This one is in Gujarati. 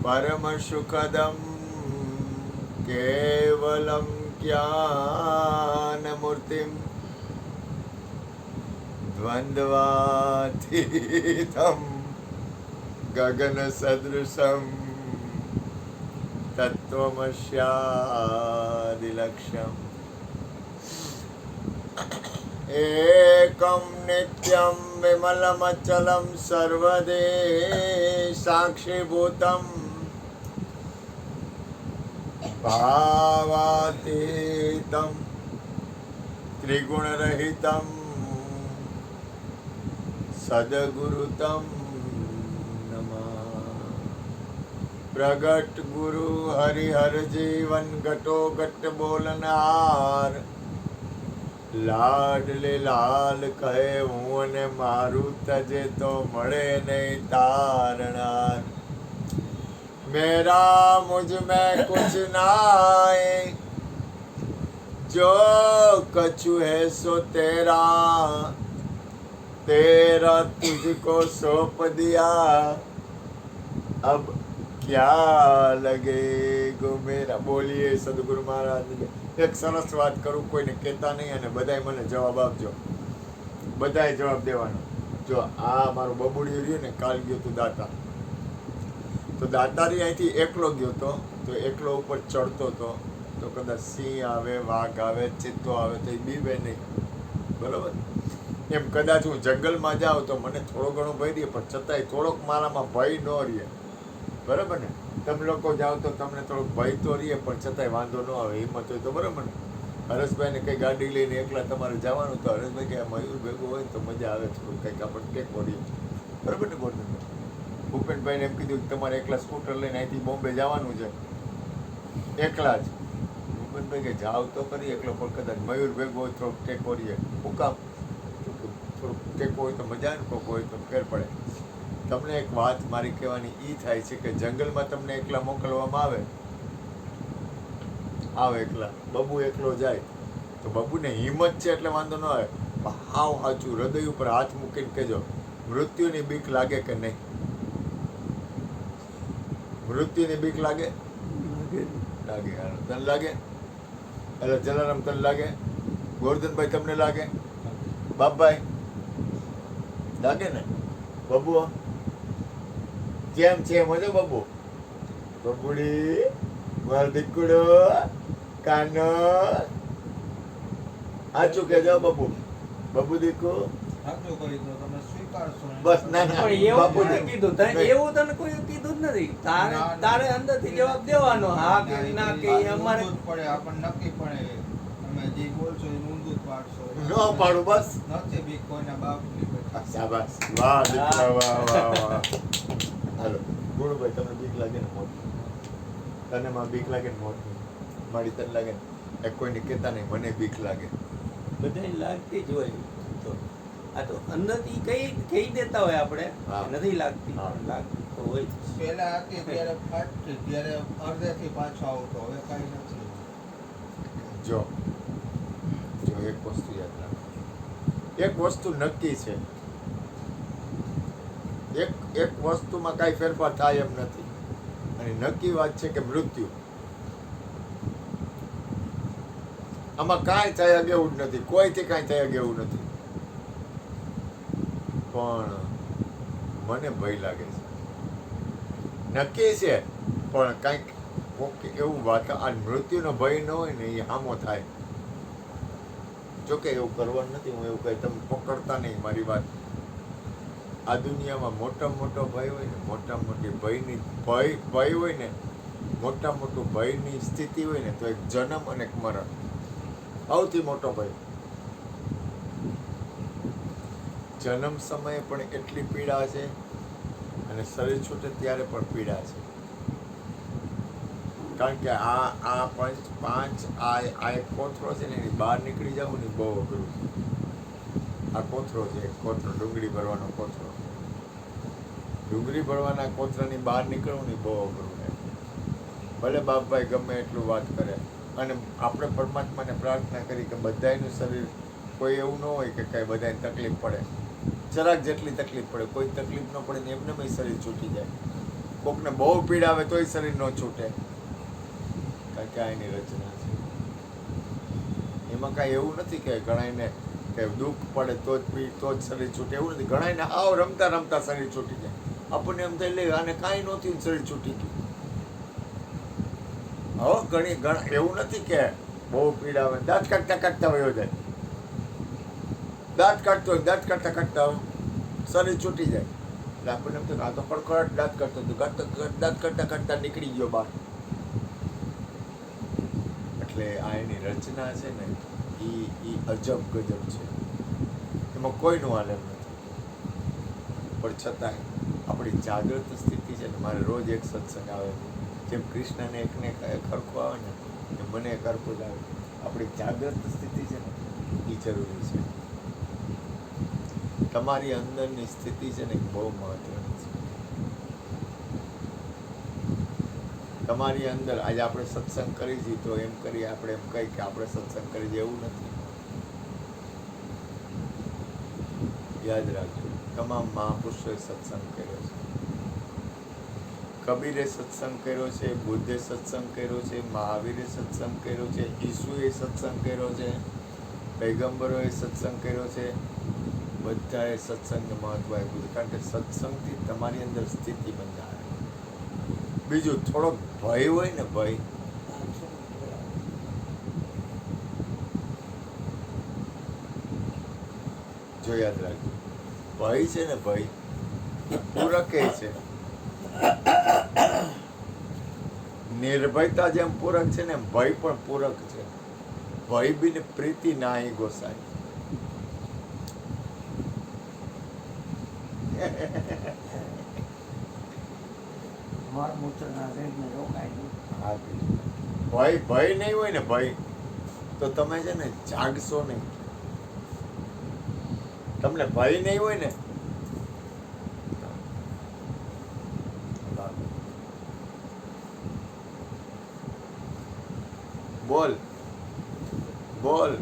परम सुखदम केवलम ज्ञानमूर्तिम द्वंद्वातीतम गगन सदृशम तत्त्वमस्यादिलक्ष्यम् एकं नित्यं विमलमचलं सर्वदेशाक्षिभूतं भावातीतं त्रिगुणरहितं सद्गुरुतं नमः। प्रगट गुरु हरिहर जीवन घटो घट बोलनार લાડલે લાલ કહે હું અને મારું તજે તો મળે નહીં તારણાર મેરા મુझ में कुछ नाए जो कछु है सो तेरा तेरा तुझको सौंप दिया अब क्या लगे गो मेरा। बोलिए सदगुरु महाराज। એક સરસ વાત કરું, કોઈને કહેતા નહીં અને બધાય મને જવાબ આપજો, બધાય જવાબ દેવાનો। જો આ મારું બબુડિયું રહ્યું ને, કાલ ગયો તું દાતા, તો દાતારી અહીંથી એકલો ગયો તો એકલો ઉપર ચડતો હતો તો કદાચ સિંહ આવે, વાઘ આવે, ચિત્તો આવે તો એ બીવે નહીં, બરાબર? એમ કદાચ હું જંગલમાં જાઉં તો મને થોડો ઘણો ભય રહે, પણ છતાંય થોડોક મારામાં ભય ન રહે, બરાબર ને? તમે લોકો જાઓ તો તમને થોડોક ભય તો રહીએ, પણ છતાંય વાંધો ન આવે, હિંમત હોય તો, બરાબર ને? હરેશભાઈને કંઈ ગાડી લઈને એકલા તમારે જવાનું તો હરેશભાઈ કે મયુર ભેગું હોય તો મજા આવે, થોડું કંઈક આપણે ટેકો રહીએ, બરાબર ને? ગોરધનભાઈ ભૂપેનભાઈને એમ કીધું કે તમારે એકલા સ્કૂટર લઈને અહીંથી બોમ્બે જવાનું છે, એકલા જ। ભૂપેનભાઈ કે જાઓ તો કરી એકલો, પણ કદાચ મયુર ભેગું હોય થોડુંક ટેકો રહીએ, હું કામ થોડુંક ટેકો હોય તો મજા ને, કોક હોય તો ફેર પડે। તમને એક વાત મારી કહેવાની એ થાય છે કે જંગલમાં તમને એકલા મોકલવામાં આવે એકલા, બબુ એકલો જાય તો બબુને હિંમત છે એટલે વાંધો ન આવે, હાવ સાચું હૃદય ઉપર હાથ મૂકીને કહેજો, મૃત્યુની બીક લાગે કે નહીં? મૃત્યુની બીક લાગે? લાગે? તને લાગે? એટલે જલારામ તને લાગે? ગોરધનભાઈ તમને લાગે? બાપભાઈ લાગે ને? બબુ કેમ છે મજો? બબુ બબુડી મારો દીકડો કાનો આચું કેજો બબુ, બબુ દીકુ બસ ના ના બાપુ કીધું એવું તને કોઈ કીધું જ નથી, તારે અંદરથી જવાબ દેવાનો, હા કે ના કે અમારે પડે આપણને નક્કી પડે, તમે જે બોલશો એ ઊંધું જ પાડશો, ન પાડું બસ નથી બીક કોઈના બાપની। શાબાશ, વાહ દીકરા, વાહ વાહ વાહ। હાલો ગુરુભાઈ, તમને બીક લાગે ને મોત? તને માં બીક લાગે ને મોત? મારી તને લાગે ને? એક કોઈને કહેતા નહીં મને બીક લાગે, બધાને લાગતી જ હોય, તો આ તો અંદરથી કહી દેતા હોય આપણે, નથી લાગતી, લાગતી તો હોય જ। પેલા હતી ત્યારે ફાટતી, ત્યારે અડધેથી પાછો આવતો, હવે કઈ નથી। જો એક વસ્તુ યાદ રાખો, એક વસ્તુ નક્કી છે, એક વસ્તુમાં કાંઈ ફેરફાર થાય એમ નથી, અને નક્કી વાત છે કે મૃત્યુ, આમાં કાંઈ થયા એવું જ નથી, કોઈથી કાંઈ થયા એવું નથી, પણ મને ભય લાગે છે, નક્કી છે પણ કાંઈક એવું વાત, આ મૃત્યુનો ભય ન હોય ને એ હામો થાય। જોકે એવું કરવાનું નથી, હું એવું કહી તમે પકડતા નહીં મારી વાત। આ દુનિયામાં મોટામાં મોટો ભય હોય ને, મોટામાં મોટી ભય હોય ને, મોટા મોટું ભયની સ્થિતિ હોય ને, તો એક જન્મ અને એક મરણ, સૌથી મોટો ભય। જન્મ સમયે પણ એટલી પીડા છે અને શરીર છૂટે ત્યારે પણ પીડા છે, કારણ કે આ પાંચ એક કોથળો છે ને, એની બહાર નીકળી જવું ને બહુ અઘરું છે। આ કોથળો છે, કોથળો ડુંગળી ભરવાનો કોથળો, ડુંગળી ભરવાના કોથળાની બહાર નીકળવું ને બહુ અઘરું છે। ભલે બાપભાઈ ગમે એટલું વાત કરે, અને આપણે પરમાત્માને પ્રાર્થના કરી કે બધાયનું શરીર, કોઈ એવું ન હોય કે કાંઈ બધાને તકલીફ પડે, જરાક જેટલી તકલીફ પડે, કોઈ તકલીફ ન પડે ને એમને શરીર છૂટી જાય, કોકને બહુ પીડાવે તોય શરીર ન છૂટે, કારણ કે આ એની રચના છે. એમાં કાંઈ એવું નથી કે ઘણાને કે દુઃખ પડે તો જ શરીર છૂટે, એવું નથી. ઘણાને આવ રમતા રમતા શરીર છૂટી જાય. આપણને એમ થાય લે આને કાંઈ નહોતું શરીર છૂટી ગયું. હવે એવું નથી કે બહુ પીડાવે દાંત કાઢતા કાઢતા વયો જાય, દાંત કાઢતો દાંત કાઢતા કાઢતા શરીર છૂટી જાય. એટલે આપણને એમ થાય આ તો કડકડાટ દાંત કાઢતો હતો, દાંત કાઢતા કાઢતા નીકળી ગયો બહાર. એટલે આ એની રચના છે ને એ અજબ ગજબ છે, એમાં કોઈનું આલમ નથી. પણ છતાંય આપણી જાગૃત સ્થિતિ છે ને, મારે રોજ એક સત્સંગ આવે, જેમ કૃષ્ણને એકને ખરખું આવે ને એમ મને એક ખરખું જ આવે. આપણી જાગૃત સ્થિતિ છે ને એ જરૂરી છે. તમારી અંદરની સ્થિતિ છે ને બહુ મહત્વની છે. તમારી અંદર આજે આપણે સત્સંગ કરી છીએ તો એમ કરી આપણે એમ કહી કે આપણે સત્સંગ કરી છીએ, એવું નથી. યાદ રાખજો, તમામ મહાપુરુષોએ સત્સંગ કર્યો છે. કબીરે સત્સંગ કર્યો છે, બુદ્ધે સત્સંગ કર્યો છે, મહાવીરે સત્સંગ કર્યો છે, ઈસુએ સત્સંગ કર્યો છે, પૈગંબરોએ સત્સંગ કર્યો છે. બધાએ સત્સંગનું મહત્વ આપ્યું છે, કારણ કે સત્સંગથી તમારી અંદર સ્થિતિ બંધાય. બીજું થોડોક ભય હોય ને, ભય જો યાદ રાખજો, ભય છે ને ભય એ પૂરક છે. નિર્ભયતા જેમ પૂરક છે ને ભય પણ પૂરક છે. ભય બી ને પ્રીતિ નાહી ગોસાઈ. ભય નહીં હોય ને ભય તો તમે છે ને જાગશો નહીં. તમને ભય નહીં હોય ને બોલ બોલ